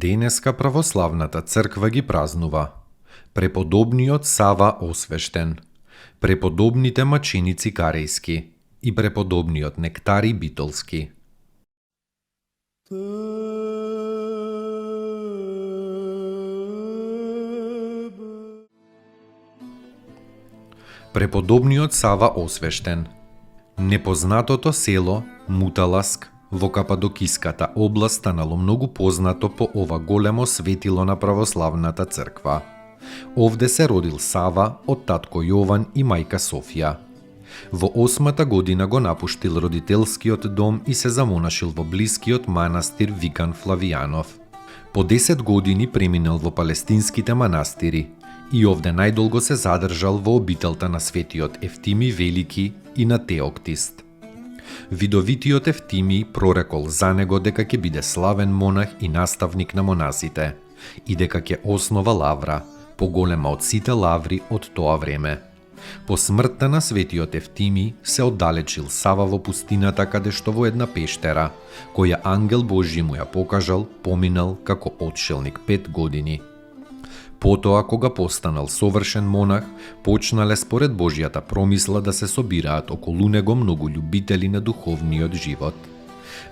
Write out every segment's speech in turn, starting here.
Денеска православната црква ги празнува преподобниот Сава Освештен, преподобните маченици Карејски и преподобниот Нектари Битолски. Преподобниот Сава Освештен, непознатото село Муталаск во Кападокиската област станало многу познато по ова големо светило на православната црква. Овде се родил Сава од татко Јован и мајка Софија. Во 8-та година го напуштил родителскиот дом и се замонашил во блискиот манастир викан Флавијанов. По 10 години преминал во палестинските манастири и овде најдолго се задржал во обителта на светиот Ефтими Велики и на Теоктист. Видовитиот Ефтими прорекол за него дека ќе биде славен монах и наставник на монасите и дека ќе основа лавра, поголема од сите лаври од тоа време. По смртта на светиот Ефтими се оддалечил Сава во пустината каде што во една пештера, која ангел Божји му ја покажал, поминал како отшелник 5 години. Потоа, кога постанал совршен монах, почнале според Божјата промисла да се собираат околу него многу љубители на духовниот живот.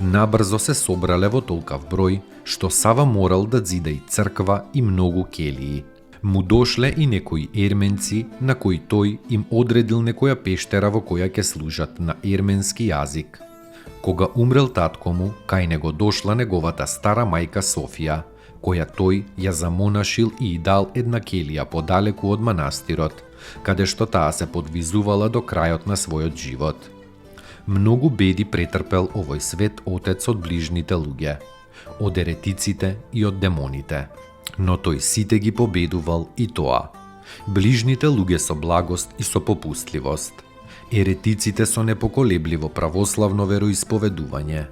Набрзо се собрале во толкав број, што Сава морал да зида и црква и многу келии. Му дошле и некои ерменци, на кои тој им одредил некоја пештера во која ќе служат на ерменски јазик. Кога умрел татко му, кај него дошла неговата стара мајка Софија, која тој ја замонашил и дал една келија подалеку од манастирот, каде што таа се подвизувала до крајот на својот живот. Многу беди претрпел овој свет отец од ближните луѓе, од еретиците и од демоните. Но тој сите ги победувал и тоа. Ближните луѓе со благост и со попустливост, еретиците со непоколебливо православно вероисповедување,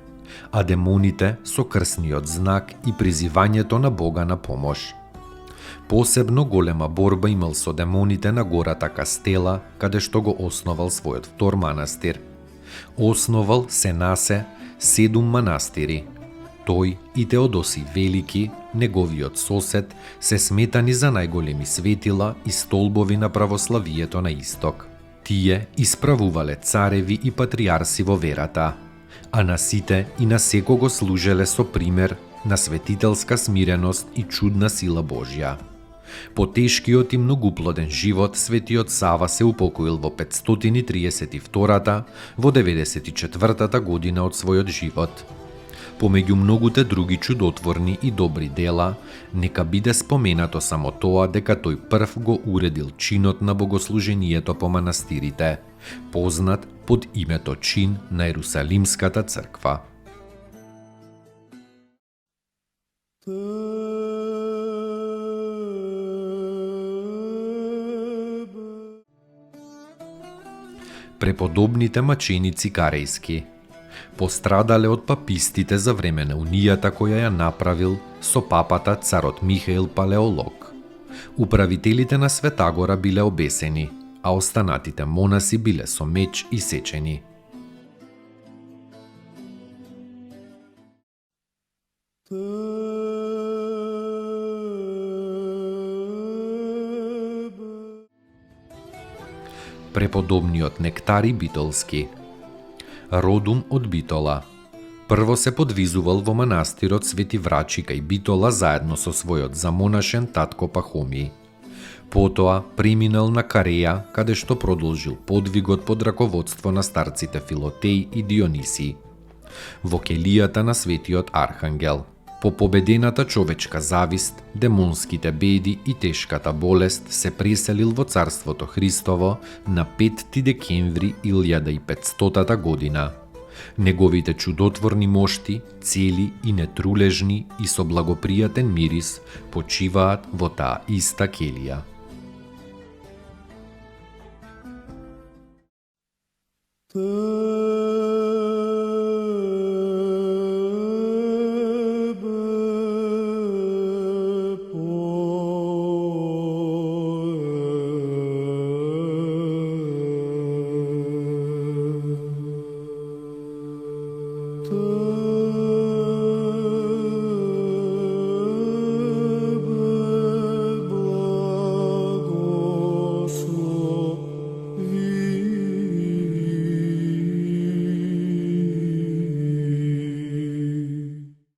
а демоните со крсниот знак и призивањето на Бога на помош. Посебно голема борба имал со демоните на гората Кастела, каде што го основал својот втор манастир. Основал се насе 7 манастири. Тој и Теодосиј Велики, неговиот сосед, се сметани за најголеми светила и столбови на православието на исток. Тие исправувале цареви и патриарси во верата, а на сите и на секого служеле со пример на светителска смиреност и чудна сила Божја. По тешкиот и многуплоден живот светиот Сава се упокоил во 532-та, во 94-та година од својот живот. Помеѓу многуте други чудотворни и добри дела, нека биде споменато само тоа дека тој прв го уредил чинот на богослужението по манастирите, познат под името чин на Ерусалимската црква. Преподобните маченици Карејски пострадале од папистите за време на унијата која ја направил со папата царот Михаил Палеолог. Управителите на Светагора биле обесени, а останатите монаси биле со меч исечени. Преподобниот Нектари Битолски, родум од Битола. Прво се подвизувал во манастирот Свети Врачи кај Битола заедно со својот замонашен татко Пахомиј. Потоа преминал на Кареја, каде што продолжил подвигот под раководство на старците Филотеј и Дионисий. Во келијата на Светиот Архангел, по победената човечка завист, демонските беди и тешката болест се преселил во Царството Христово на 5 декември 1500 година. Неговите чудотворни мошти, цели и нетрулежни и со благопријатен мирис почиваат во таа иста келија. The